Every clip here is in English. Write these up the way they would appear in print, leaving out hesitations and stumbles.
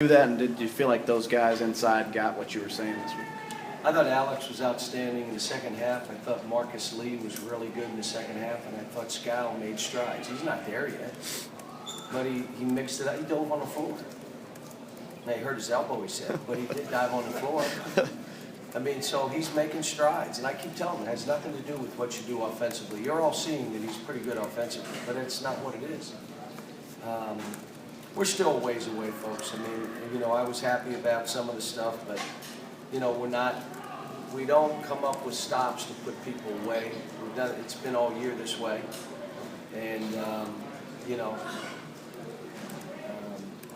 Do that, and did you feel like those guys inside got what you were saying this week? I thought Alex was outstanding in the second half. I thought Marcus Lee was really good in the second half, and I thought Scal made strides. He's not there yet, but he mixed it up. He dove on the floor. Now, he hurt his elbow, he said, but he did dive on the floor. I mean, so he's making strides, and I keep telling him it has nothing to do with what you do offensively. You're all seeing that he's pretty good offensively, but it's not what it is. We're still a ways away, folks. I mean, you know, I was happy about some of the stuff, but, you know, we don't come up with stops to put people away. It's been all year this way. And, you know,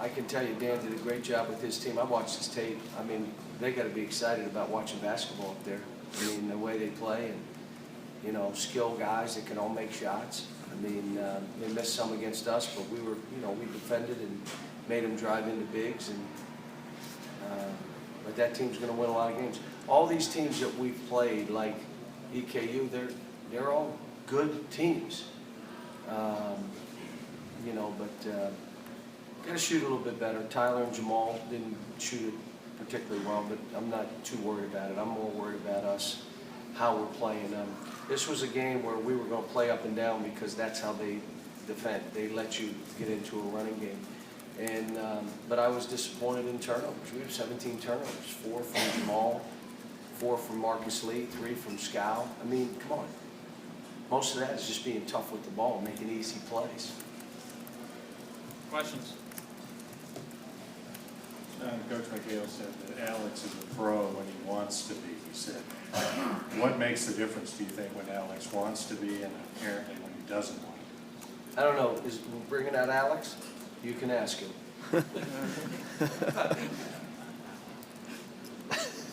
I can tell you Dan did a great job with his team. I watched his tape. I mean, they got to be excited about watching basketball up there. I mean, the way they play and, you know, skilled guys that can all make shots. I mean, they missed some against us, but we were, you know, we defended and made them drive into bigs. And but that team's going to win a lot of games. All these teams that we've played, like EKU, they're all good teams. You know, but got to shoot a little bit better. Tyler and Jamal didn't shoot it particularly well, but I'm not too worried about it. I'm more worried about us, how we're playing. This was a game where we were going to play up and down because that's how they defend. They let you get into a running game. And but I was disappointed in turnovers. We have 17 turnovers, 4 from Jamal, 4 from Marcus Lee, 3 from Scal. I mean, come on. Most of that is just being tough with the ball, making easy plays. Questions? Coach McHale said that Alex is a pro when he wants to be, he said. What makes the difference, do you think, when Alex wants to be and apparently when he doesn't want to be? I don't know. Is bringing out Alex? You can ask him.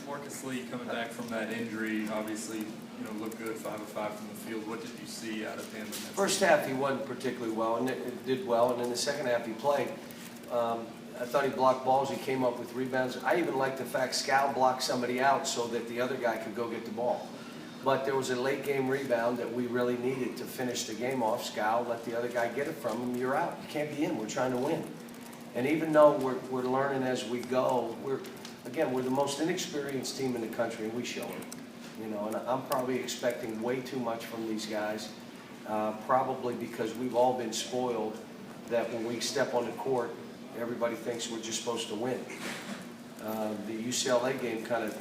Marcus Lee coming back from that injury, obviously, you know, looked good, 5 of 5 from the field. What did you see out of him? First half he wasn't particularly well, and did well, and in the second half he played. I thought he blocked balls. He came up with rebounds. I even liked the fact Scal blocked somebody out so that the other guy could go get the ball. But there was a late game rebound that we really needed to finish the game off. Scal let the other guy get it from him. You're out. You can't be in. We're trying to win. And even though we're learning as we go, we're the most inexperienced team in the country, and we show it. You know, and I'm probably expecting way too much from these guys, probably because we've all been spoiled that when we step on the court, everybody thinks we're just supposed to win. The UCLA game kind of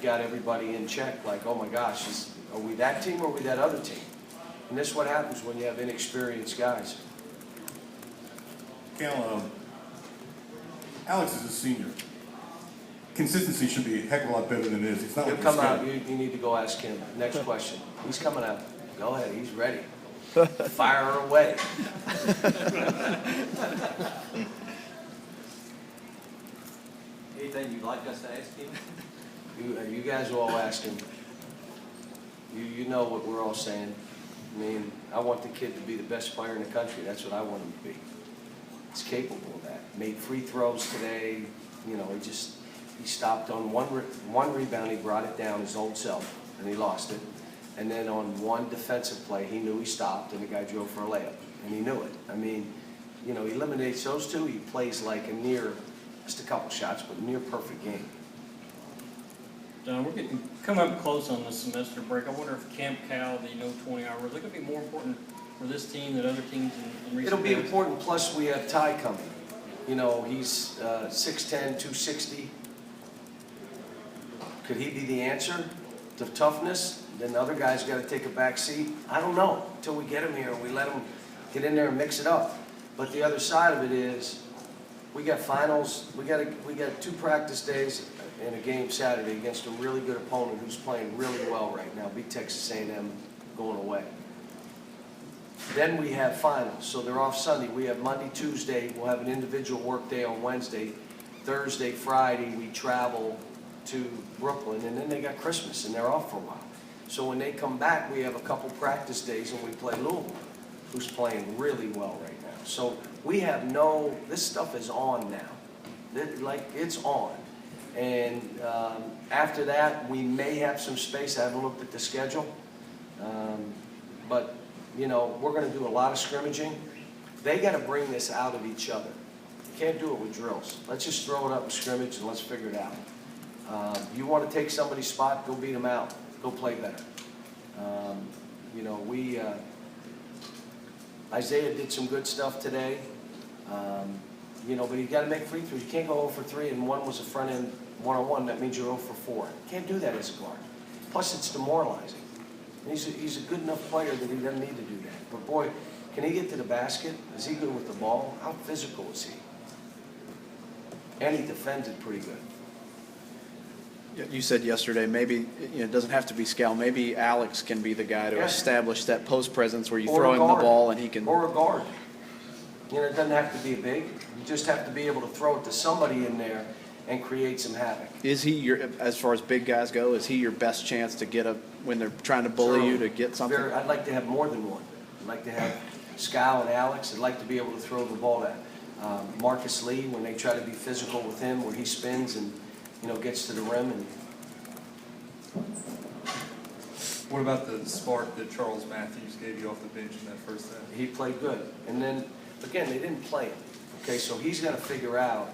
got everybody in check, like, oh my gosh, are we that team or are we that other team? And this is what happens when you have inexperienced guys. Cal, Alex is a senior. Consistency should be a heck of a lot better than it is. It's not He'll like come out. You need to go ask him. Next question. He's coming out. Go ahead. He's ready. Fire her away. Anything you'd like us to ask him? You guys will all ask him. You know what we're all saying. I mean, I want the kid to be the best player in the country. That's what I want him to be. He's capable of that. Made free throws today. You know, he stopped on one rebound. He brought it down his old self, and he lost it. And then on one defensive play, he knew he stopped, and the guy drove for a layup, and he knew it. I mean, you know, he eliminates those two. He plays like a near, just a couple shots, but near perfect game. John, we're coming up close on the semester break. I wonder if Camp Cal, the 20 hours, is going to be more important for this team than other teams in recent It'll be days? important, plus we have Ty coming. You know, he's 6'10", 260. Could he be the answer to toughness? Then the other guy's got to take a back seat. I don't know until we get him here and we let him get in there and mix it up. But the other side of it is we got finals. We got 2 practice days and a game Saturday against a really good opponent who's playing really well right now. Beat Texas A&M going away. Then we have finals, so they're off Sunday. We have Monday, Tuesday. We'll have an individual work day on Wednesday. Thursday, Friday, we travel to Brooklyn, and then they got Christmas, and they're off for a while. So when they come back, we have a couple practice days, and we play Louisville, who's playing really well right now. So we have this stuff is on now. It's on. And after that, we may have some space. I haven't looked at the schedule. But, you know, we're going to do a lot of scrimmaging. They got to bring this out of each other. Can't do it with drills. Let's just throw it up in scrimmage and let's figure it out. You want to take somebody's spot, go beat them out. Go play better. You know, Isaiah did some good stuff today. You know, but you got to make free throws. You can't go 0 for 3 and one was a front end one-on-one. That means you're 0 for 4. You can't do that as a guard. Plus, it's demoralizing. And he's a good enough player that he doesn't need to do that. But boy, can he get to the basket? Is he good with the ball? How physical is he? And he defends it pretty good. You said yesterday, maybe, you know, it doesn't have to be Scal, maybe Alex can be the guy to Yeah. establish that post presence where you Or throw a him the guard. ball and he can. Or a guard. You know, it doesn't have to be big. You just have to be able to throw it to somebody in there and create some havoc. Is he your, as far as big guys go, is he your best chance to get a, when they're trying to bully you, to get something? I'd like to have more than one. I'd like to have Scal and Alex. I'd like to be able to throw the ball to Marcus Lee when they try to be physical with him, where he spins and, you know, gets to the rim. And What about the spark that Charles Matthews gave you off the bench in that first half? he played good. And then, again, they didn't play him. Okay, so he's got to figure out,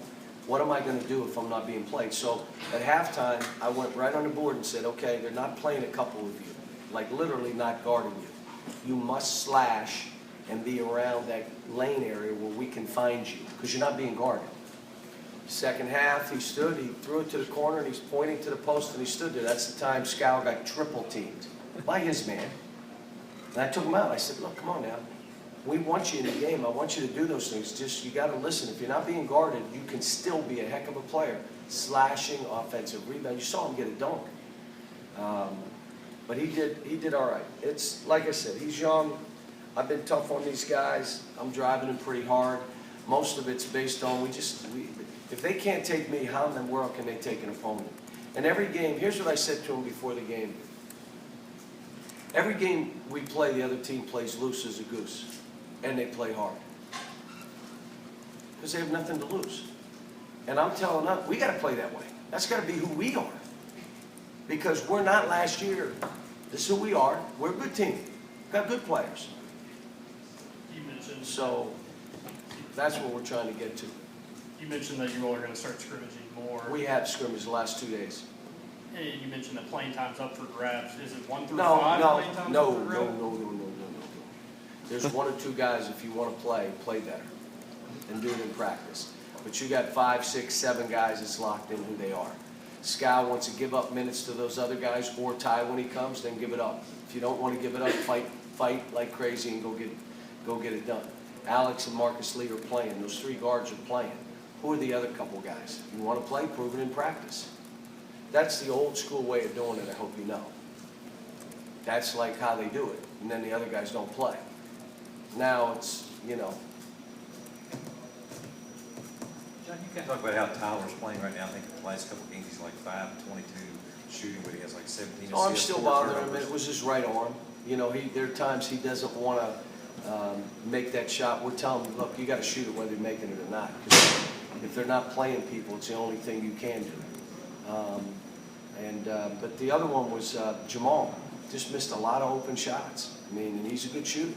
what am I going to do if I'm not being played? So at halftime, I went right on the board and said, okay, they're not playing a couple of you, like literally not guarding you. You must slash and be around that lane area where we can find you, because you're not being guarded. Second half, he stood, he threw it to the corner, and he's pointing to the post, and he stood there. That's the time Scal got triple teamed by his man. And I took him out. I said, look, come on now. We want you in the game. I want you to do those things. Just, you got to listen. If you're not being guarded, you can still be a heck of a player. Slashing, offensive rebound. You saw him get a dunk. But he did all right. It's, like I said, he's young. I've been tough on these guys. I'm driving them pretty hard. Most of it's based on, if they can't take me, how in the world can they take an opponent? And every game, here's what I said to them before the game. Every game we play, the other team plays loose as a goose. And they play hard. Because they have nothing to lose. And I'm telling them, we got to play that way. That's got to be who we are. Because we're not last year. This is who we are. We're a good team. We've got good players. So that's what we're trying to get to. You mentioned that you all are going to start scrimmaging more. We had scrimmage the last 2 days. And you mentioned that playing time's up for grabs. Is it 1 through No, 5 no, playing time's no, up for no, grabs? no. There's 1 or 2 guys, if you want to play better and do it in practice. But you got 5, 6, 7 guys that's locked in who they are. Scal wants to give up minutes to those other guys, or Ty when he comes, then give it up. If you don't want to give it up, fight like crazy and go get it done. Alex and Marcus Lee are playing. Those 3 guards are playing. Who are the other couple guys? You want to play, prove it in practice. That's the old school way of doing it, I hope you know. That's like how they do it. And then the other guys don't play. Now it's, you know. John, you can't talk about how Tyler's playing right now. I think the last couple games he's like 5 and 22 shooting, but he has like 17 assists. Oh, I'm still 4 bothering him. turnovers. It was his right arm. You know, there are times he doesn't want to make that shot. We're telling him, look, you got to shoot it whether you're making it or not. Because if they're not playing people, it's the only thing you can do. But the other one was Jamal. Just missed a lot of open shots. I mean, and he's a good shooter.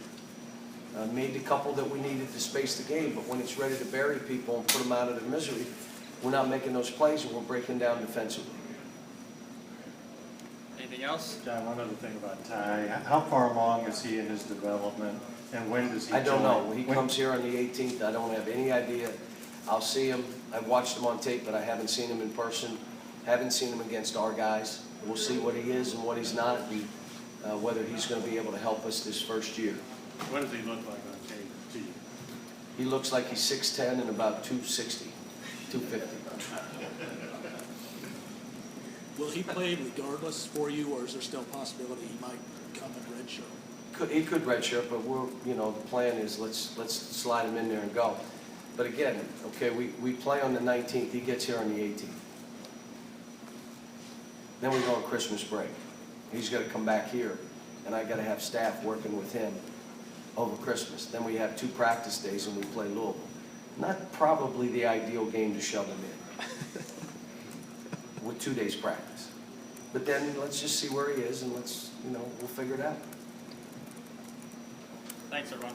Made the couple that we needed to space the game, but when it's ready to bury people and put them out of their misery, we're not making those plays and we're breaking down defensively. Anything else? John, one other thing about Ty, how far along is he in his development, and when does he I don't join? know. When he comes here on the 18th, I don't have any idea. I'll see him. I've watched him on tape, but I haven't seen him in person. Haven't seen him against our guys. We'll see what he is and what he's not, and whether he's going to be able to help us this first year. What does he look like on tape to you? He looks like he's 6'10" and about 260, 250. Will he play regardless for you, or is there still a possibility he might come in redshirt? He could redshirt, but the plan is let's slide him in there and go. But again, okay, we play on the 19th. He gets here on the 18th. Then we go on Christmas break. He's got to come back here, and I got to have staff working with him over Christmas. Then we have 2 practice days, and we play Louisville. Not probably the ideal game to shove him in with 2 days practice. But then let's just see where he is, and we'll figure it out. Thanks, everyone.